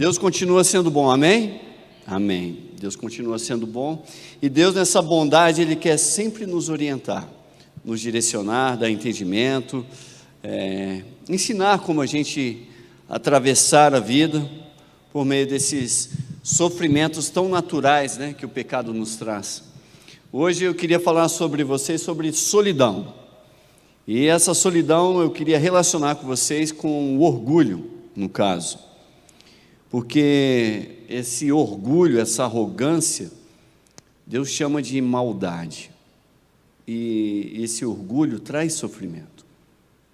Deus continua sendo bom, amém? Amém. Deus continua sendo bom, e Deus, nessa bondade, Ele quer sempre nos orientar, nos direcionar, dar entendimento, ensinar como a gente atravessar a vida por meio desses sofrimentos tão naturais, né, que o pecado nos traz. Hoje eu queria falar sobre vocês sobre solidão, e essa solidão eu queria relacionar com vocês com o orgulho, no caso. Porque esse orgulho, essa arrogância, Deus chama de maldade. E esse orgulho traz sofrimento.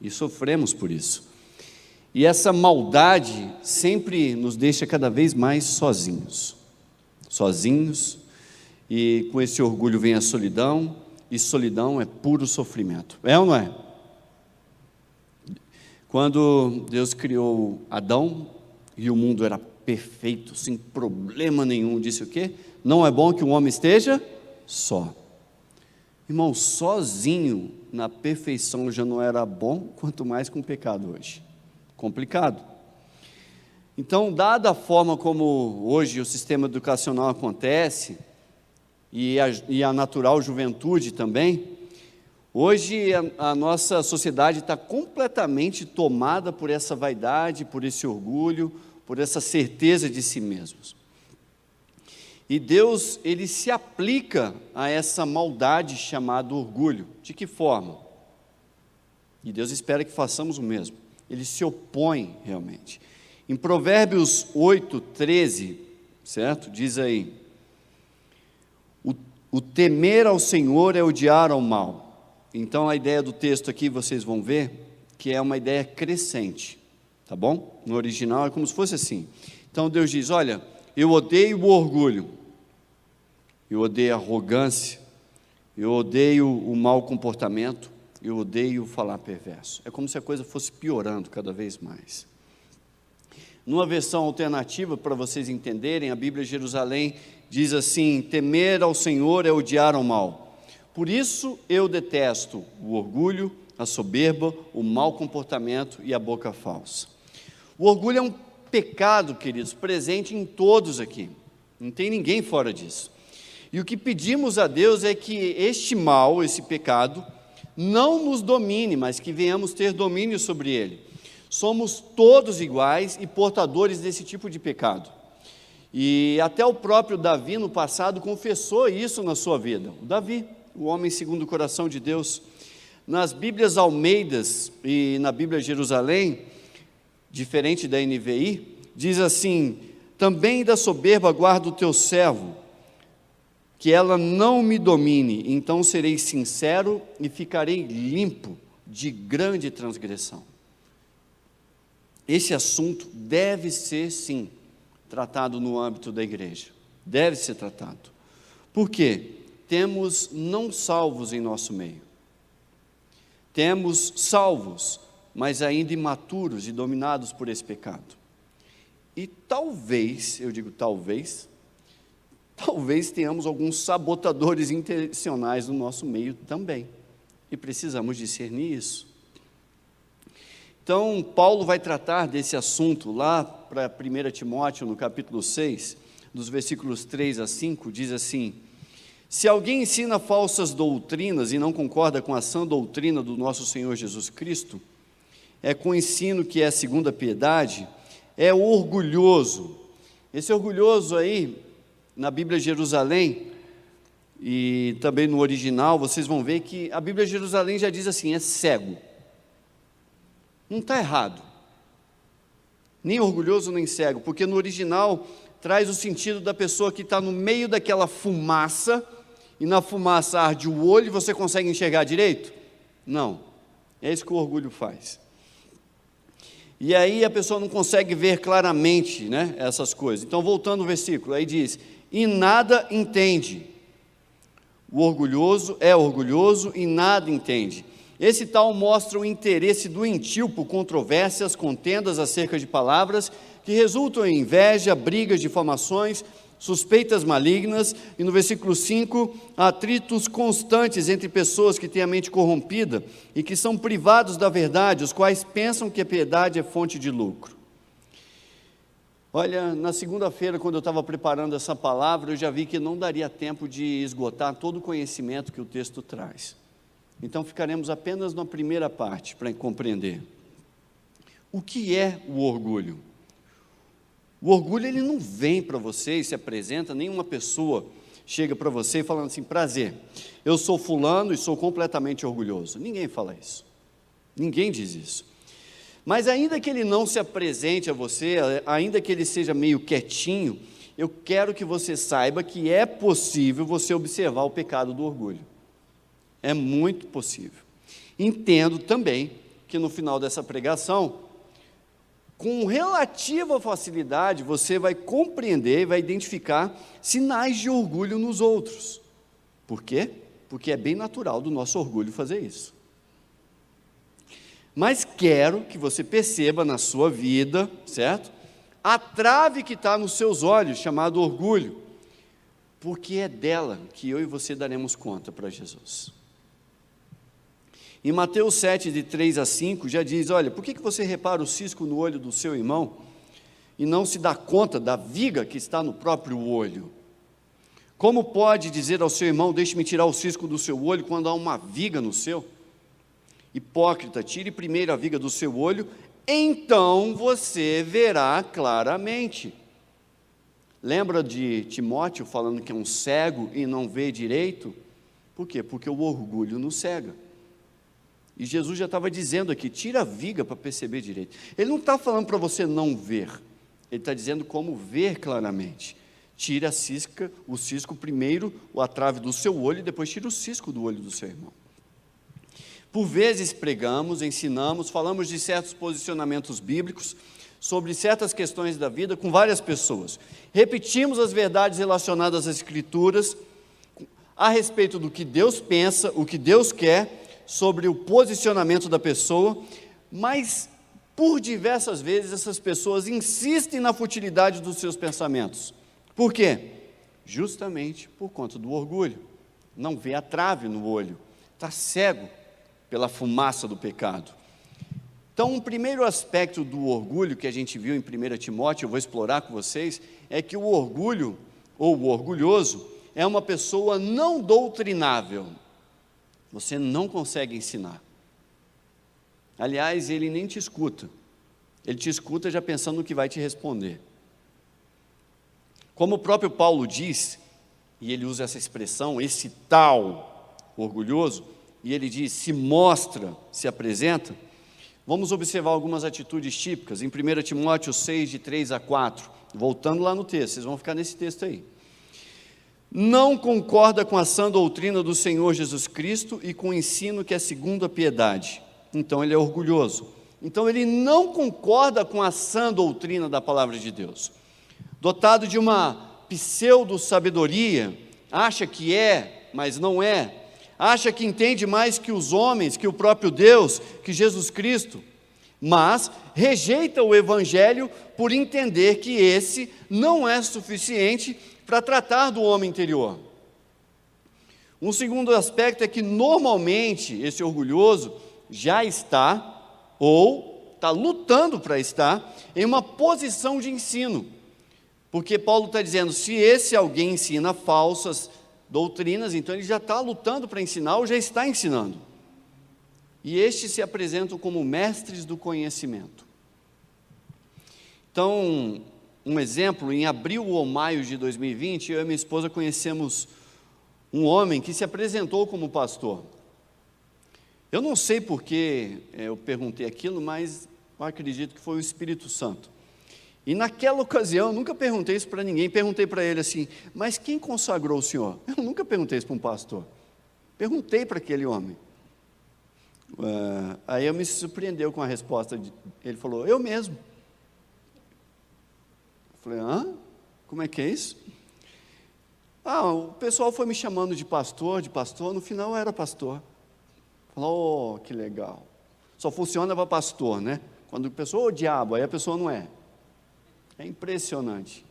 E sofremos por isso. E essa maldade sempre nos deixa cada vez mais sozinhos. Sozinhos. E com esse orgulho vem a solidão. E solidão é puro sofrimento. É ou não é? Quando Deus criou Adão, e o mundo era perfeito, sem problema nenhum, disse o quê? Não é bom que um homem esteja só. Irmão, sozinho na perfeição já não era bom, quanto mais com o pecado hoje. Complicado. Então, dada a forma como hoje o sistema educacional acontece, e a natural juventude também, hoje a nossa sociedade está completamente tomada por essa vaidade, por esse orgulho, por essa certeza de si mesmos. E Deus, Ele se aplica a essa maldade chamada orgulho. De que forma? E Deus espera que façamos o mesmo. Ele se opõe realmente. Em Provérbios 8:13, certo? Diz aí: o temer ao Senhor é odiar ao mal. Então a ideia do texto aqui, vocês vão ver, que é uma ideia crescente. Tá bom? No original é como se fosse assim. Então Deus diz: olha, eu odeio o orgulho, eu odeio a arrogância, eu odeio o mau comportamento, eu odeio falar perverso. É como se a coisa fosse piorando cada vez mais. Numa versão alternativa, para vocês entenderem, a Bíblia de Jerusalém diz assim: temer ao Senhor é odiar ao mal. Por isso eu detesto o orgulho, a soberba, o mau comportamento e a boca falsa. O orgulho é um pecado, queridos, presente em todos aqui. Não tem ninguém fora disso. E o que pedimos a Deus é que este mal, esse pecado, não nos domine, mas que venhamos ter domínio sobre ele. Somos todos iguais e portadores desse tipo de pecado. E até o próprio Davi, no passado, confessou isso na sua vida. O Davi, o homem segundo o coração de Deus. Nas Bíblias Almeidas e na Bíblia Jerusalém, diferente da NVI, diz assim: também da soberba guarda o teu servo, que ela não me domine, então serei sincero e ficarei limpo de grande transgressão. Esse assunto deve ser, sim, tratado no âmbito da igreja. Deve ser tratado. Por quê? Temos não salvos em nosso meio. Temos salvos, mas ainda imaturos e dominados por esse pecado. E talvez, eu digo talvez tenhamos alguns sabotadores intencionais no nosso meio também. E precisamos discernir isso. Então, Paulo vai tratar desse assunto lá para 1 Timóteo, no capítulo 6, dos versículos 3 a 5, diz assim: se alguém ensina falsas doutrinas e não concorda com a sã doutrina do nosso Senhor Jesus Cristo, é com o ensino que é segundo a piedade, é orgulhoso. Esse orgulhoso aí, na Bíblia de Jerusalém, e também no original, vocês vão ver que a Bíblia de Jerusalém já diz assim: é cego. Não está errado, nem orgulhoso nem cego, porque no original traz o sentido da pessoa que está no meio daquela fumaça, e na fumaça arde o olho e você consegue enxergar direito? Não, é isso que o orgulho faz. E aí a pessoa não consegue ver claramente, né, essas coisas. Então, voltando ao versículo, aí diz: e nada entende. O orgulhoso é orgulhoso e nada entende. Esse tal mostra o interesse doentio por controvérsias, contendas acerca de palavras, que resultam em inveja, brigas, difamações, suspeitas malignas, e no versículo 5, atritos constantes entre pessoas que têm a mente corrompida e que são privados da verdade, os quais pensam que a piedade é fonte de lucro. Olha, na segunda-feira, quando eu estava preparando essa palavra, eu já vi que não daria tempo de esgotar todo o conhecimento que o texto traz. Então, ficaremos apenas na primeira parte para compreender. O que é o orgulho? O orgulho, ele não vem para você e se apresenta, nenhuma pessoa chega para você falando assim: prazer, eu sou fulano e sou completamente orgulhoso. Ninguém fala isso. Ninguém diz isso. Mas ainda que ele não se apresente a você, ainda que ele seja meio quietinho, eu quero que você saiba que é possível você observar o pecado do orgulho. É muito possível. Entendo também que no final dessa pregação, com relativa facilidade, você vai compreender e vai identificar sinais de orgulho nos outros. Por quê? Porque é bem natural do nosso orgulho fazer isso. Mas quero que você perceba na sua vida, certo? A trave que está nos seus olhos, chamado orgulho, porque é dela que eu e você daremos conta para Jesus. Em Mateus 7, de 3 a 5, já diz: olha, por que você repara o cisco no olho do seu irmão e não se dá conta da viga que está no próprio olho? Como pode dizer ao seu irmão: deixe-me tirar o cisco do seu olho, quando há uma viga no seu? Hipócrita, tire primeiro a viga do seu olho, então você verá claramente. Lembra de Timóteo falando que é um cego e não vê direito? Por quê? Porque o orgulho nos cega. E Jesus já estava dizendo aqui: tira a viga para perceber direito. Ele não está falando para você não ver, ele está dizendo como ver claramente. Tira o cisco primeiro, a trave do seu olho, e depois tira o cisco do olho do seu irmão. Por vezes pregamos, ensinamos, falamos de certos posicionamentos bíblicos, sobre certas questões da vida com várias pessoas. Repetimos as verdades relacionadas às Escrituras, a respeito do que Deus pensa, o que Deus quer, sobre o posicionamento da pessoa, mas por diversas vezes essas pessoas insistem na futilidade dos seus pensamentos. Por quê? Justamente por conta do orgulho. Não vê a trave no olho, está cego pela fumaça do pecado. Então, um primeiro aspecto do orgulho que a gente viu em 1 Timóteo, eu vou explorar com vocês, é que o orgulho, ou o orgulhoso, é uma pessoa não doutrinável. Você não consegue ensinar. Aliás, ele nem te escuta. Ele te escuta já pensando no que vai te responder. Como o próprio Paulo diz, e ele usa essa expressão, esse tal orgulhoso, e ele diz: se mostra, se apresenta. Vamos observar algumas atitudes típicas, em 1 Timóteo 6, de 3 a 4, voltando lá no texto, vocês vão ficar nesse texto aí. Não concorda com a sã doutrina do Senhor Jesus Cristo e com o ensino que é segundo a piedade. Então ele é orgulhoso. Então ele não concorda com a sã doutrina da palavra de Deus. Dotado de uma pseudo-sabedoria, acha que é, mas não é. Acha que entende mais que os homens, que o próprio Deus, que Jesus Cristo, mas rejeita o Evangelho por entender que esse não é suficiente para tratar do homem interior. Um segundo aspecto é que normalmente esse orgulhoso já está, ou está lutando para estar, em uma posição de ensino, porque Paulo está dizendo: se esse alguém ensina falsas doutrinas, então ele já está lutando para ensinar ou já está ensinando. E estes se apresentam como mestres do conhecimento. Então, um exemplo, em abril ou maio de 2020, eu e minha esposa conhecemos um homem que se apresentou como pastor. Eu não sei por que eu perguntei aquilo, mas eu acredito que foi o Espírito Santo. E naquela ocasião, eu nunca perguntei isso para ninguém, perguntei para ele assim: mas quem consagrou o senhor? Eu nunca perguntei isso para um pastor, perguntei para aquele homem. Aí eu me surpreendeu com a resposta, ele falou: eu mesmo. Eu falei: hã? Como é que é isso? O pessoal foi me chamando de pastor, no final eu era pastor. Falou: oh, que legal. Só funciona para pastor, né? Quando a pessoa, o diabo, aí a pessoa não é. É impressionante.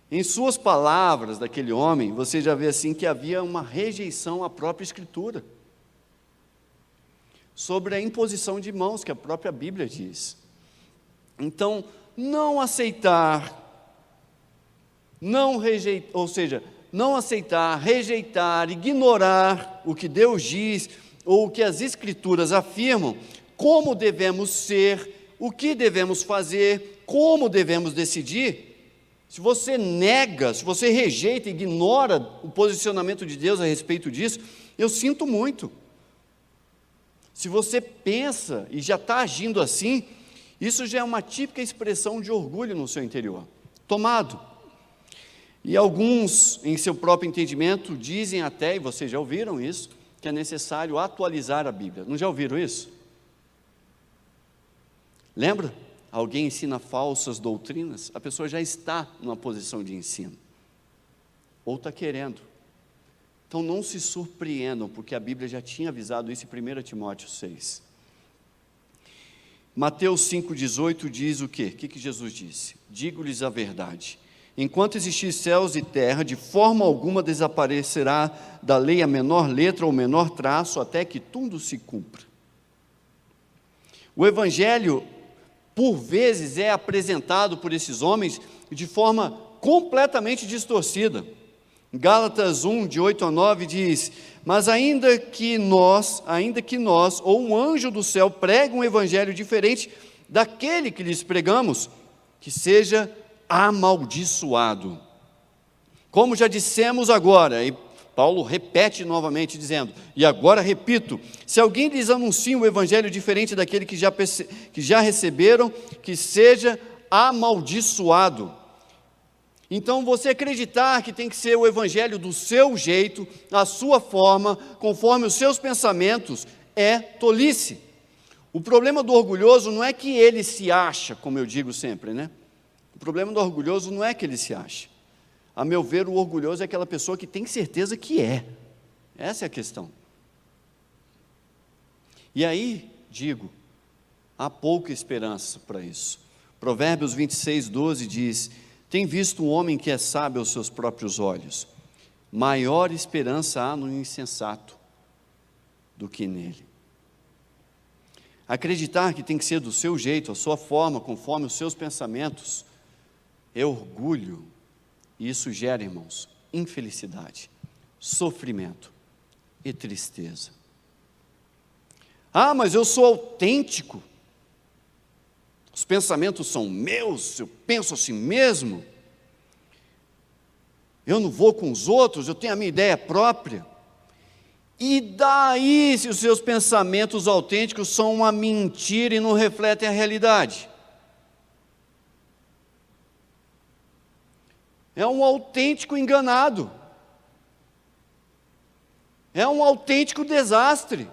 Em suas palavras daquele homem, você já vê assim que havia uma rejeição à própria Escritura, sobre a imposição de mãos, que a própria Bíblia diz. Então, não aceitar, não aceitar, rejeitar, ignorar o que Deus diz, ou o que as Escrituras afirmam, como devemos ser, o que devemos fazer, como devemos decidir. Se você nega, se você rejeita, ignora o posicionamento de Deus a respeito disso, eu sinto muito. Se você pensa e já está agindo assim, isso já é uma típica expressão de orgulho no seu interior, tomado. E alguns, em seu próprio entendimento, dizem até, e vocês já ouviram isso, que é necessário atualizar a Bíblia. Não já ouviram isso? Lembra? Alguém ensina falsas doutrinas, a pessoa já está numa posição de ensino, ou está querendo. Então não se surpreendam, porque a Bíblia já tinha avisado isso em 1 Timóteo 6. Mateus 5,18 diz o quê? O que Jesus disse? Digo-lhes a verdade, enquanto existir céus e terra, de forma alguma desaparecerá da lei a menor letra ou menor traço, até que tudo se cumpra. O Evangelho, por vezes, é apresentado por esses homens de forma completamente distorcida. Gálatas 1, de 8 a 9 diz: mas ainda que nós, ou um anjo do céu pregue um evangelho diferente daquele que lhes pregamos, que seja amaldiçoado. Como já dissemos agora, e Paulo repete novamente dizendo, e agora repito, se alguém lhes anuncia um evangelho diferente daquele que já receberam, que seja amaldiçoado. Então você acreditar que tem que ser o evangelho do seu jeito, a sua forma, conforme os seus pensamentos, é tolice. O problema do orgulhoso não é que ele se acha, como eu digo sempre, né? O problema do orgulhoso não é que ele se acha. A meu ver, o orgulhoso é aquela pessoa que tem certeza que é. Essa é a questão. E aí, digo, há pouca esperança para isso. Provérbios 26, 12 diz: tem visto um homem que é sábio aos seus próprios olhos, maior esperança há no insensato do que nele. Acreditar que tem que ser do seu jeito, a sua forma, conforme os seus pensamentos, é orgulho. E isso gera, irmãos, infelicidade, sofrimento e tristeza. Ah, mas eu sou autêntico. Os pensamentos são meus, eu penso assim mesmo. Eu não vou com os outros, eu tenho a minha ideia própria. E daí, se os seus pensamentos autênticos são uma mentira e não refletem a realidade? É um autêntico enganado. É um autêntico desastre.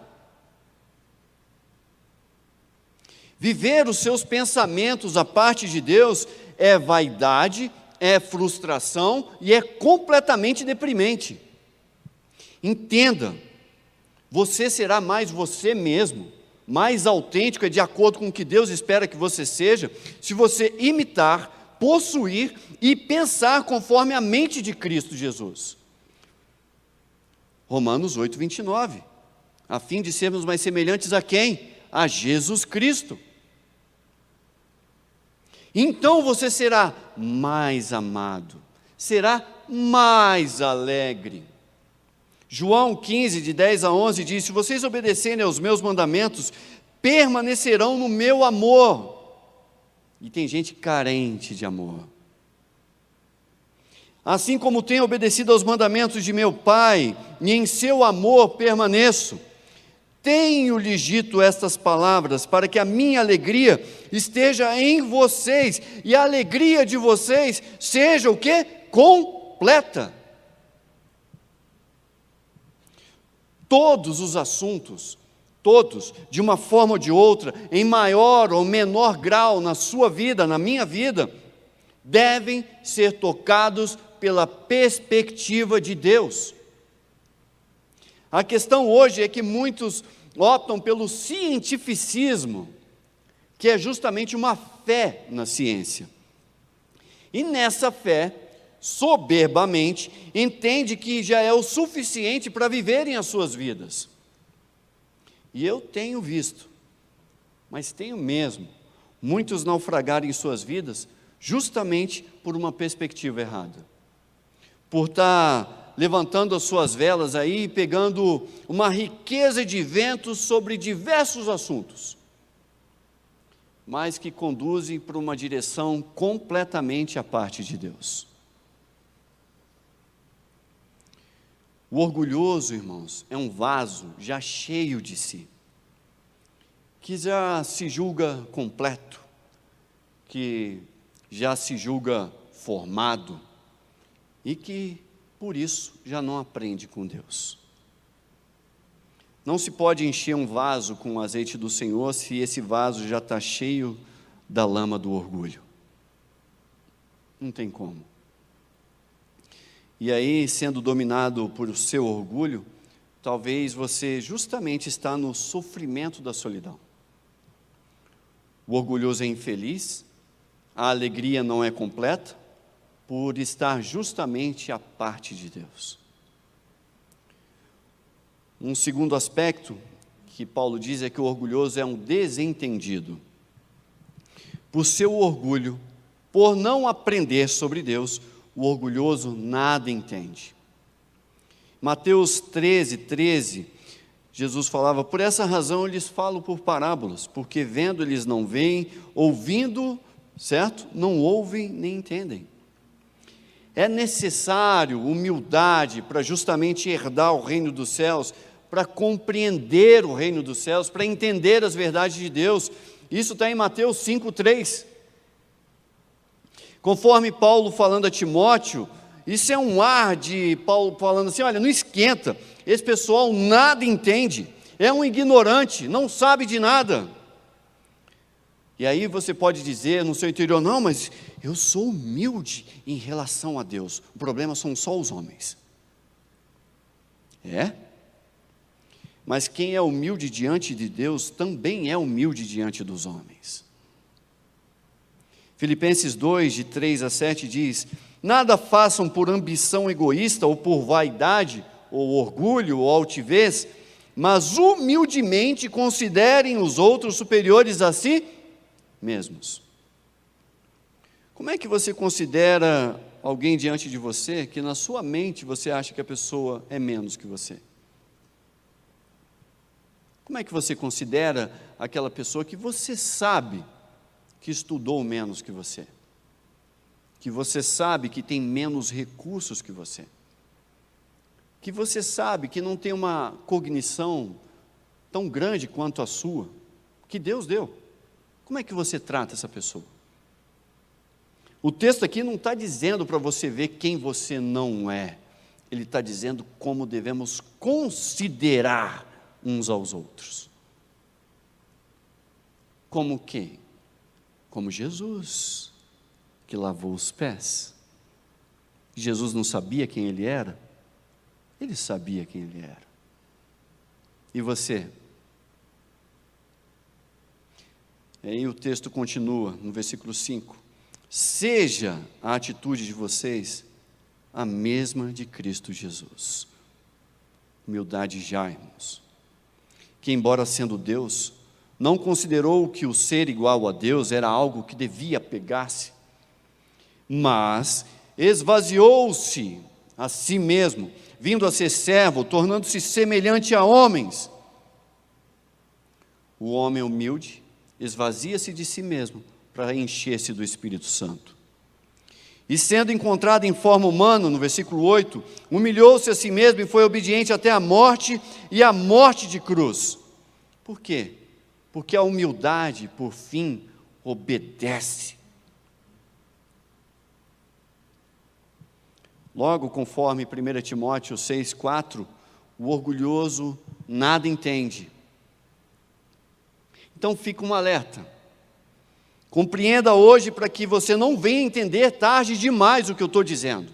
Viver os seus pensamentos à parte de Deus é vaidade, é frustração e é completamente deprimente. Entenda, você será mais você mesmo, mais autêntico, é de acordo com o que Deus espera que você seja, se você imitar, possuir e pensar conforme a mente de Cristo Jesus. Romanos 8, 29. A fim de sermos mais semelhantes a quem? A Jesus Cristo. Então você será mais amado, será mais alegre. João 15, de 10 a 11 diz: se vocês obedecerem aos meus mandamentos, permanecerão no meu amor. E tem gente carente de amor. Assim como tenho obedecido aos mandamentos de meu Pai, e em seu amor permaneço, tenho-lhes dito estas palavras, para que a minha alegria esteja em vocês, e a alegria de vocês seja o quê? Completa. Todos os assuntos, todos, de uma forma ou de outra, em maior ou menor grau na sua vida, na minha vida, devem ser tocados pela perspectiva de Deus. A questão hoje é que muitos optam pelo cientificismo, que é justamente uma fé na ciência. E nessa fé, soberbamente, entende que já é o suficiente para viverem as suas vidas. E eu tenho visto, mas tenho mesmo, muitos naufragaram em suas vidas justamente por uma perspectiva errada. Por estar levantando as suas velas aí, pegando uma riqueza de ventos sobre diversos assuntos, mas que conduzem para uma direção completamente à parte de Deus. O orgulhoso, irmãos, é um vaso já cheio de si, que já se julga completo, que já se julga formado e que, por isso, já não aprende com Deus. Não se pode encher um vaso com o azeite do Senhor se esse vaso já está cheio da lama do orgulho. Não tem como. E aí, sendo dominado por o seu orgulho, talvez você justamente está no sofrimento da solidão. O orgulhoso é infeliz, a alegria não é completa, por estar justamente à parte de Deus. Um segundo aspecto que Paulo diz é que o orgulhoso é um desentendido. Por seu orgulho, por não aprender sobre Deus, o orgulhoso nada entende. Mateus 13, Jesus falava: por essa razão eu lhes falo por parábolas, porque vendo eles não veem, ouvindo, certo? Não ouvem nem entendem. É necessário humildade para justamente herdar o reino dos céus, para compreender o reino dos céus, para entender as verdades de Deus. Isso está em Mateus 5:3. Conforme Paulo falando a Timóteo, isso é um ar de Paulo falando assim: olha, não esquenta, esse pessoal nada entende, é um ignorante, não sabe de nada. E aí você pode dizer no seu interior: não, mas eu sou humilde em relação a Deus, o problema são só os homens. É? Mas quem é humilde diante de Deus também é humilde diante dos homens. Filipenses 2, de 3-7 diz: nada façam por ambição egoísta, ou por vaidade, ou orgulho, ou altivez, mas humildemente considerem os outros superiores a si mesmos. Como é que você considera alguém diante de você que na sua mente você acha que a pessoa é menos que você? Como é que você considera aquela pessoa que você sabe que estudou menos que você sabe que tem menos recursos que você sabe que não tem uma cognição tão grande quanto a sua, que Deus deu? Como é que você trata essa pessoa? O texto aqui não está dizendo para você ver quem você não é, ele está dizendo como devemos considerar uns aos outros. Como quem? Como Jesus, que lavou os pés. Jesus não sabia quem ele era? Ele sabia quem ele era. E você? E aí o texto continua, no versículo 5. Seja a atitude de vocês a mesma de Cristo Jesus. Humildade já, irmãos. Que embora sendo Deus, não considerou que o ser igual a Deus era algo que devia pegar-se, mas esvaziou-se a si mesmo, vindo a ser servo, tornando-se semelhante a homens. O homem humilde esvazia-se de si mesmo para encher-se do Espírito Santo. E sendo encontrado em forma humana, no versículo 8, humilhou-se a si mesmo e foi obediente até a morte, e a morte de cruz. Por quê? Porque a humildade, por fim, obedece. Logo, conforme 1 Timóteo 6,4, o orgulhoso nada entende. Então fica um alerta. Compreenda hoje para que você não venha entender tarde demais o que eu estou dizendo.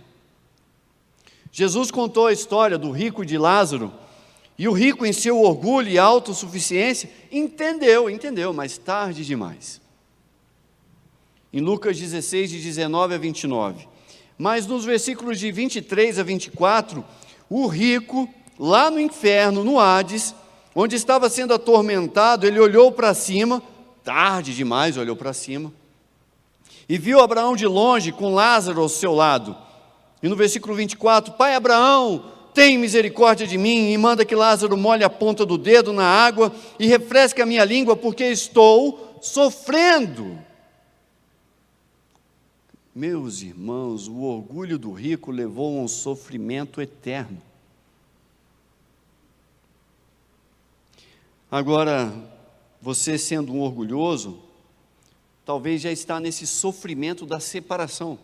Jesus contou a história do rico e de Lázaro, e o rico, em seu orgulho e autossuficiência, entendeu, mas tarde demais. Em Lucas 16, de 19-29. Mas nos versículos de 23-24, o rico, lá no inferno, no Hades, onde estava sendo atormentado, ele olhou para cima, tarde demais, olhou para cima, e viu Abraão de longe, com Lázaro ao seu lado. E no versículo 24, Pai Abraão, tem misericórdia de mim, e manda que Lázaro molhe a ponta do dedo na água, e refresque a minha língua, porque estou sofrendo. Meus irmãos, o orgulho do rico levou a um sofrimento eterno. Agora, você sendo um orgulhoso, talvez já está nesse sofrimento da separação.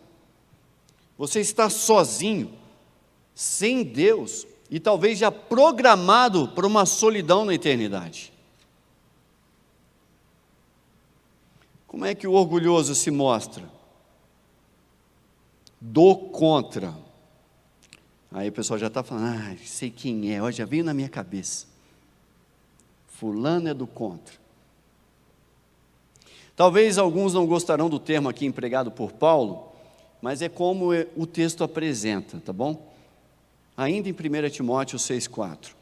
Você está sozinho, sem Deus, e talvez já programado para uma solidão na eternidade. Como é que o orgulhoso se mostra? Do contra. Aí o pessoal já está falando, sei quem é, já veio na minha cabeça. Fulano é do contra. Talvez alguns não gostarão do termo aqui empregado por Paulo, mas é como o texto apresenta, tá bom? Ainda em 1 Timóteo 6,4.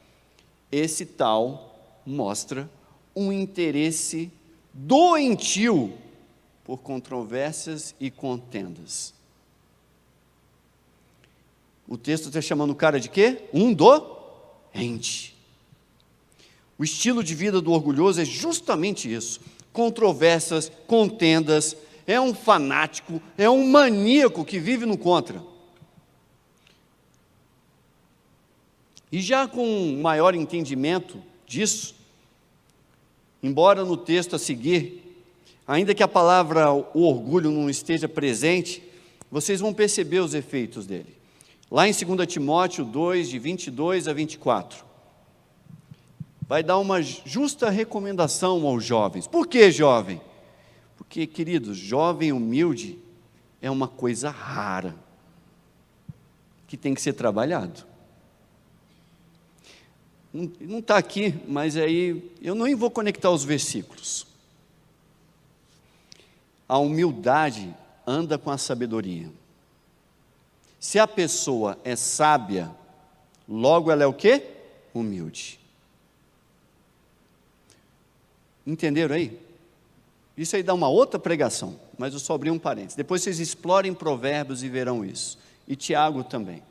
Esse tal mostra um interesse doentio por controvérsias e contendas. O texto está chamando o cara de quê? Um doente. O estilo de vida do orgulhoso é justamente isso. Controvérsias, contendas, é um fanático, é um maníaco que vive no contra. E já com maior entendimento disso, embora no texto a seguir, ainda que a palavra o orgulho não esteja presente, vocês vão perceber os efeitos dele. Lá em 2 Timóteo 2, de 22 a 24, vai dar uma justa recomendação aos jovens. Por que jovem? Porque, queridos, jovem humilde é uma coisa rara, que tem que ser trabalhado. Não está aqui, mas aí eu nem vou conectar os versículos. A humildade anda com a sabedoria. Se a pessoa é sábia, logo ela é o quê? Humilde. Entenderam aí? Isso aí dá uma outra pregação, mas eu só abri um parênteses. Depois vocês explorem Provérbios e verão isso. E Tiago também.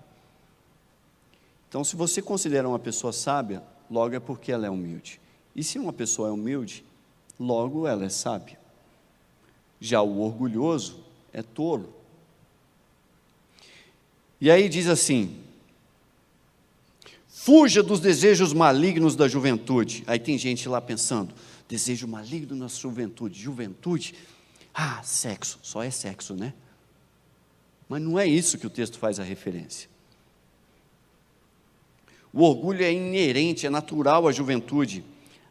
Então, se você considera uma pessoa sábia, logo é porque ela é humilde. E se uma pessoa é humilde, logo ela é sábia. Já o orgulhoso é tolo. E aí diz assim: fuja dos desejos malignos da juventude. Aí tem gente lá pensando, desejo maligno na juventude. Juventude? Sexo, só é sexo, né? Mas não é isso que o texto faz a referência. O orgulho é inerente, é natural à juventude.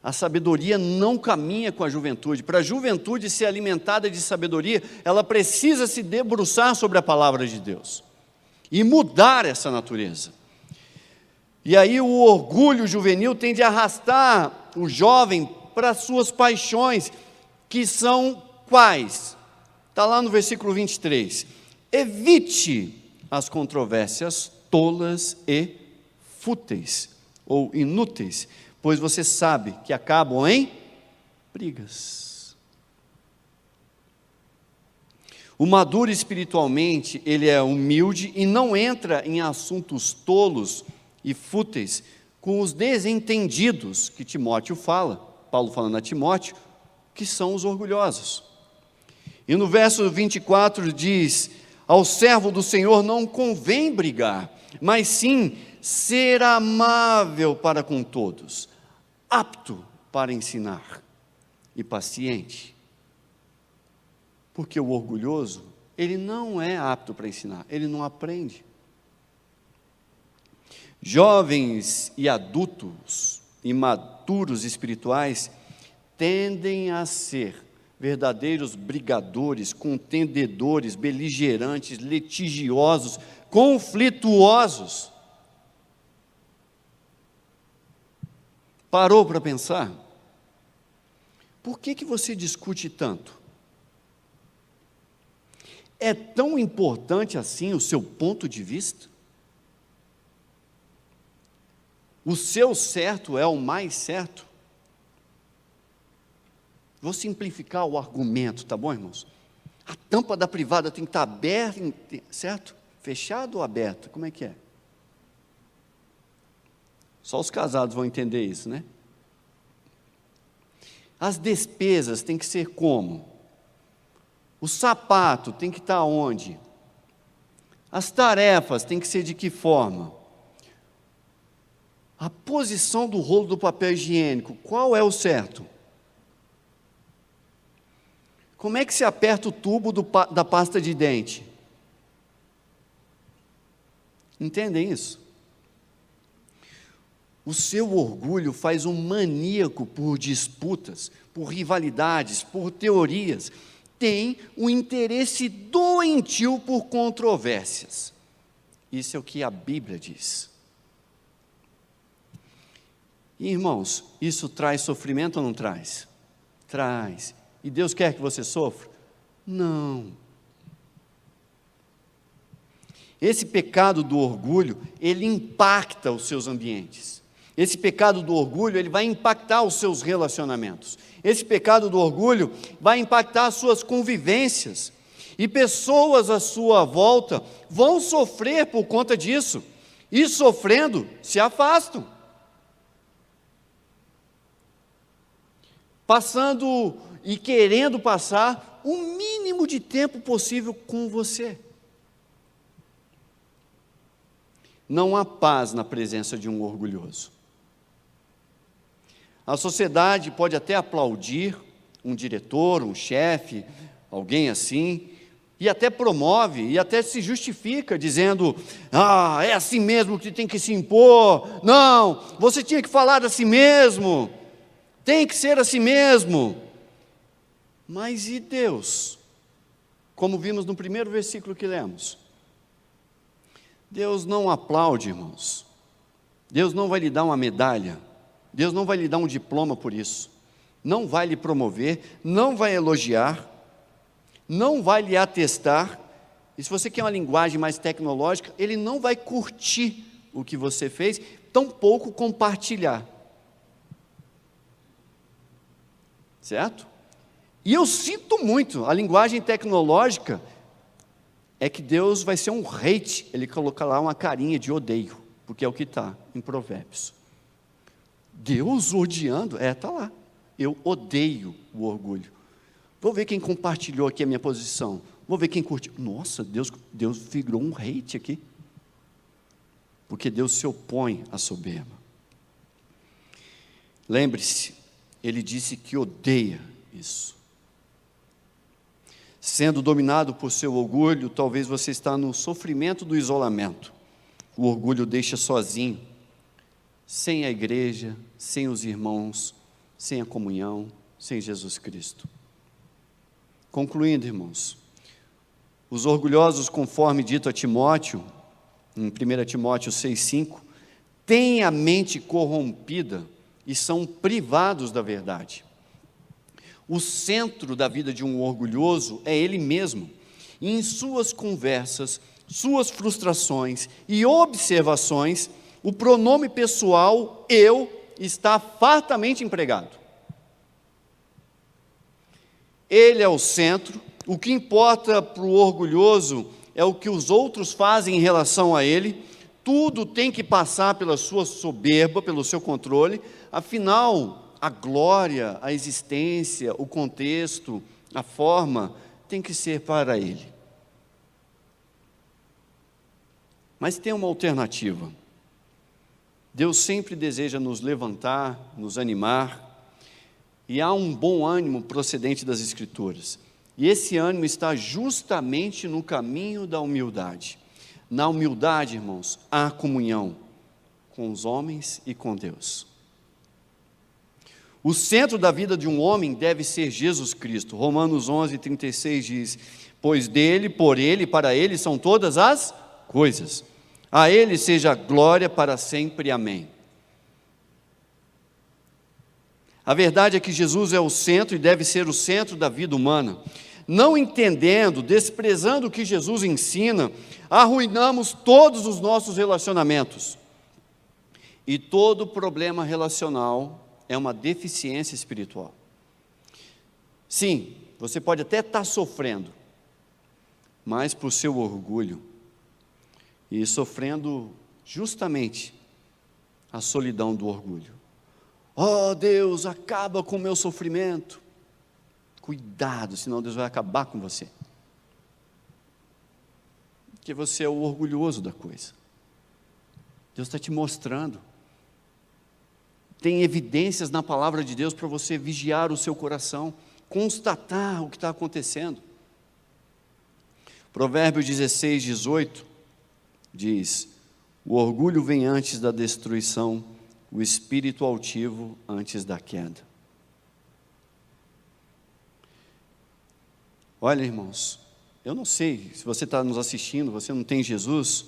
A sabedoria não caminha com a juventude. Para a juventude ser alimentada de sabedoria, ela precisa se debruçar sobre a palavra de Deus e mudar essa natureza. E aí o orgulho juvenil tende a arrastar o jovem para as suas paixões, que são quais? Está lá no versículo 23. Evite as controvérsias tolas e fúteis, ou inúteis, pois você sabe que acabam em brigas. O maduro espiritualmente, ele é humilde e não entra em assuntos tolos e fúteis com os desentendidos que Timóteo fala, Paulo falando a Timóteo, que são os orgulhosos. E no verso 24 diz: ao servo do Senhor não convém brigar, mas sim ser amável para com todos, apto para ensinar e paciente. Porque o orgulhoso, ele não é apto para ensinar, ele não aprende. Jovens e adultos, imaturos espirituais, tendem a ser verdadeiros brigadores, contendedores, beligerantes, litigiosos, conflituosos. Parou para pensar? Por que você discute tanto? É tão importante assim o seu ponto de vista? O seu certo é o mais certo? Vou simplificar o argumento, tá bom, irmãos? A tampa da privada tem que estar aberta, certo? Fechada ou aberta? Como é que é? Só os casados vão entender isso, né? As despesas têm que ser como? O sapato tem que estar onde? As tarefas têm que ser de que forma? A posição do rolo do papel higiênico, qual é o certo? Como é que se aperta o tubo da pasta de dente? Entendem isso? O seu orgulho faz um maníaco por disputas, por rivalidades, por teorias. Tem um interesse doentio por controvérsias. Isso é o que a Bíblia diz. E, irmãos, isso traz sofrimento ou não traz? Traz. E Deus quer que você sofra? Não. Esse pecado do orgulho, ele impacta os seus ambientes. Esse pecado do orgulho, ele vai impactar os seus relacionamentos. Esse pecado do orgulho vai impactar as suas convivências. E pessoas à sua volta vão sofrer por conta disso. E sofrendo, se afastam. Passando e querendo passar o mínimo de tempo possível com você. Não há paz na presença de um orgulhoso. A sociedade pode até aplaudir um diretor, um chefe, alguém assim, e até promove, e até se justifica, dizendo, é assim mesmo que tem que se impor, não, você tinha que falar assim mesmo, tem que ser assim mesmo. Mas e Deus? Como vimos no primeiro versículo que lemos. Deus não aplaude, irmãos. Deus não vai lhe dar uma medalha. Deus não vai lhe dar um diploma por isso. Não vai lhe promover, não vai elogiar, não vai lhe atestar. E se você quer uma linguagem mais tecnológica, Ele não vai curtir o que você fez, tampouco compartilhar. Certo? E eu sinto muito, a linguagem tecnológica é que Deus vai ser um hate, Ele coloca lá uma carinha de odeio, porque é o que está em Provérbios. Deus odiando, está lá, eu odeio o orgulho. Vou ver quem compartilhou aqui a minha posição, vou ver quem curtiu. Nossa, Deus virou um hate aqui, porque Deus se opõe à soberba. Lembre-se, Ele disse que odeia isso. Sendo dominado por seu orgulho, talvez você está no sofrimento do isolamento. O orgulho deixa sozinho, sem a igreja, sem os irmãos, sem a comunhão, sem Jesus Cristo. Concluindo, irmãos, os orgulhosos, conforme dito a Timóteo, em 1 Timóteo 6,5, têm a mente corrompida e são privados da verdade. O centro da vida de um orgulhoso é ele mesmo, e em suas conversas, suas frustrações e observações, o pronome pessoal, eu, está fartamente empregado. Ele é o centro, o que importa para o orgulhoso é o que os outros fazem em relação a ele, tudo tem que passar pela sua soberba, pelo seu controle, afinal, a glória, a existência, o contexto, a forma, tem que ser para ele. Mas tem uma alternativa. Deus sempre deseja nos levantar, nos animar, e há um bom ânimo procedente das Escrituras. E esse ânimo está justamente no caminho da humildade. Na humildade, irmãos, há comunhão com os homens e com Deus. O centro da vida de um homem deve ser Jesus Cristo. Romanos 11:36 diz, pois dele, por ele e para ele são todas as coisas. A ele seja a glória para sempre. Amém. A verdade é que Jesus é o centro e deve ser o centro da vida humana. Não entendendo, desprezando o que Jesus ensina, arruinamos todos os nossos relacionamentos. E todo problema relacional é uma deficiência espiritual. Sim, você pode até estar sofrendo, mas por seu orgulho, e sofrendo justamente a solidão do orgulho. Oh Deus, acaba com o meu sofrimento. Cuidado, senão Deus vai acabar com você. Porque você é o orgulhoso da coisa. Deus está te mostrando. Tem evidências na palavra de Deus para você vigiar o seu coração, constatar o que está acontecendo. Provérbios 16, 18 diz: o orgulho vem antes da destruição, o espírito altivo antes da queda. Olha, irmãos, eu não sei se você está nos assistindo, você não tem Jesus.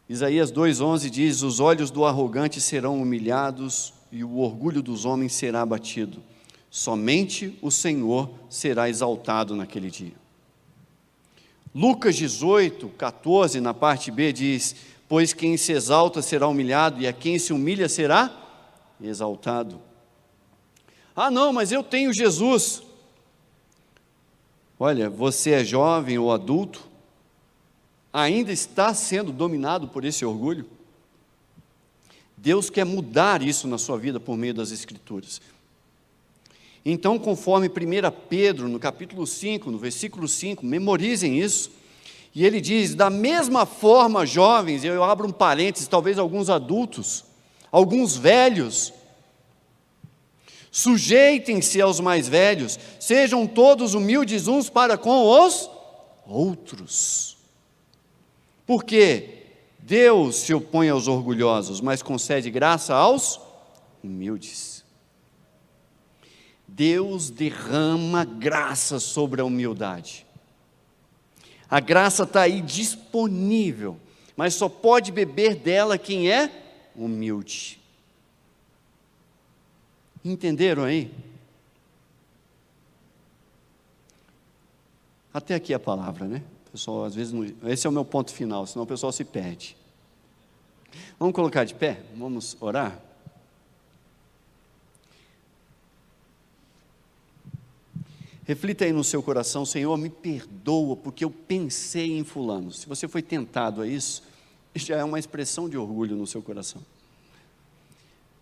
Isaías 2,11 diz: os olhos do arrogante serão humilhados e o orgulho dos homens será abatido. Somente o Senhor será exaltado naquele dia. Lucas 18, 14, na parte B diz: pois quem se exalta será humilhado e a quem se humilha será exaltado. Ah não, mas eu tenho Jesus. Olha, você é jovem ou adulto, ainda está sendo dominado por esse orgulho? Deus quer mudar isso na sua vida por meio das Escrituras. Então, conforme 1 Pedro, no capítulo 5, no versículo 5, memorizem isso, e ele diz: da mesma forma, jovens, eu abro um parênteses, talvez alguns adultos, alguns velhos, sujeitem-se aos mais velhos, sejam todos humildes uns para com os outros. Porque Deus se opõe aos orgulhosos, mas concede graça aos humildes. Deus derrama graça sobre a humildade. A graça está aí disponível, mas só pode beber dela quem é humilde. Entenderam aí? Até aqui a palavra, né? O pessoal, às vezes, esse é o meu ponto final, senão o pessoal se perde. Vamos colocar de pé? Vamos orar? Reflita aí no seu coração: Senhor, me perdoa porque eu pensei em fulano. Se você foi tentado a isso, já é uma expressão de orgulho no seu coração.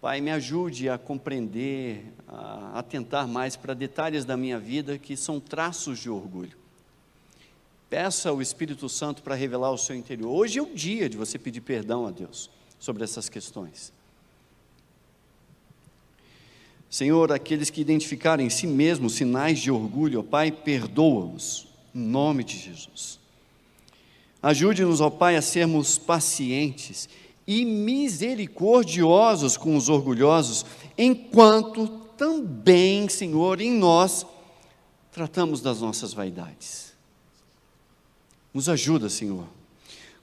Pai, me ajude a compreender, a atentar mais para detalhes da minha vida que são traços de orgulho. Peça ao Espírito Santo para revelar o seu interior. Hoje é o dia de você pedir perdão a Deus sobre essas questões. Senhor, aqueles que identificarem em si mesmos sinais de orgulho, ó Pai, perdoa-os, em nome de Jesus. Ajude-nos, ó Pai, a sermos pacientes e misericordiosos com os orgulhosos, enquanto também, Senhor, em nós, tratamos das nossas vaidades. Nos ajuda, Senhor.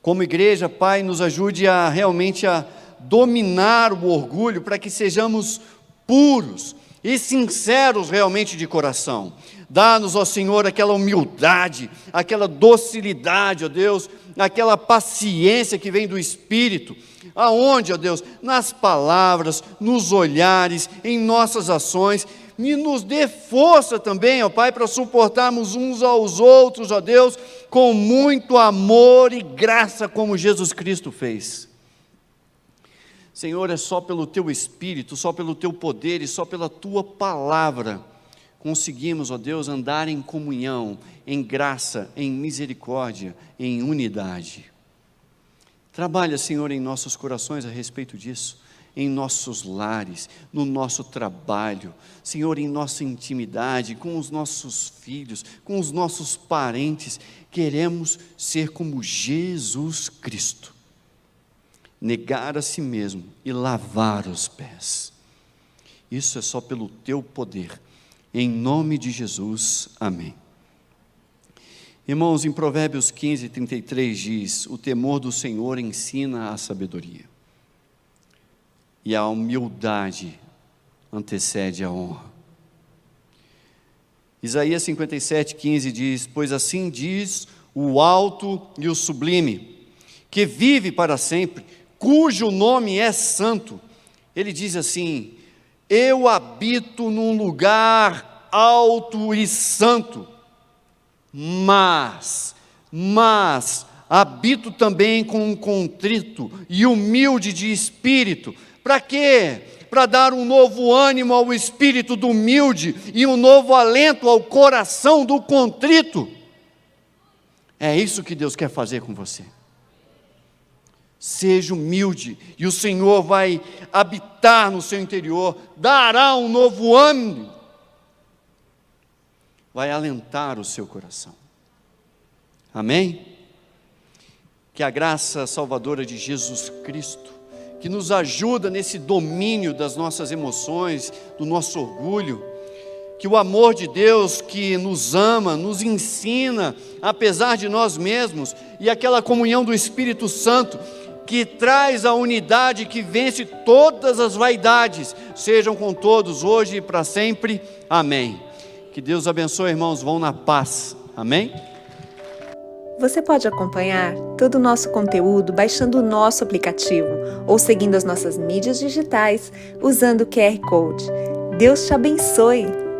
Como igreja, Pai, nos ajude a realmente a dominar o orgulho, para que sejamos puros e sinceros realmente de coração. Dá-nos, ó Senhor, aquela humildade, aquela docilidade, ó Deus, aquela paciência que vem do Espírito. Aonde, ó Deus? Nas palavras, nos olhares, em nossas ações. E nos dê força também, ó Pai, para suportarmos uns aos outros, ó Deus, com muito amor e graça, como Jesus Cristo fez. Senhor, é só pelo Teu Espírito, só pelo Teu poder e só pela Tua palavra conseguimos, ó Deus, andar em comunhão, em graça, em misericórdia, em unidade. Trabalha, Senhor, em nossos corações a respeito disso, em nossos lares, no nosso trabalho, Senhor, em nossa intimidade, com os nossos filhos, com os nossos parentes. Queremos ser como Jesus Cristo, negar a si mesmo e lavar os pés. Isso é só pelo Teu poder, em nome de Jesus, amém. Irmãos, em Provérbios 15, 33 diz: o temor do Senhor ensina a sabedoria, e a humildade antecede a honra. Isaías 57, 15 diz: pois assim diz o alto e o sublime, que vive para sempre, cujo nome é santo. Ele diz assim: eu habito num lugar alto e santo, mas habito também com um contrito e humilde de espírito. Para quê? Para dar um novo ânimo ao espírito do humilde e um novo alento ao coração do contrito. É isso que Deus quer fazer com você. Seja humilde e o Senhor vai habitar no seu interior, dará um novo ânimo, vai alentar o seu coração. Amém? Que a graça salvadora de Jesus Cristo, que nos ajuda nesse domínio das nossas emoções, do nosso orgulho, que o amor de Deus que nos ama, nos ensina, apesar de nós mesmos, e aquela comunhão do Espírito Santo, que traz a unidade que vence todas as vaidades, sejam com todos hoje e para sempre. Amém. Que Deus abençoe, irmãos, vão na paz. Amém? Você pode acompanhar todo o nosso conteúdo baixando o nosso aplicativo ou seguindo as nossas mídias digitais usando o QR Code. Deus te abençoe!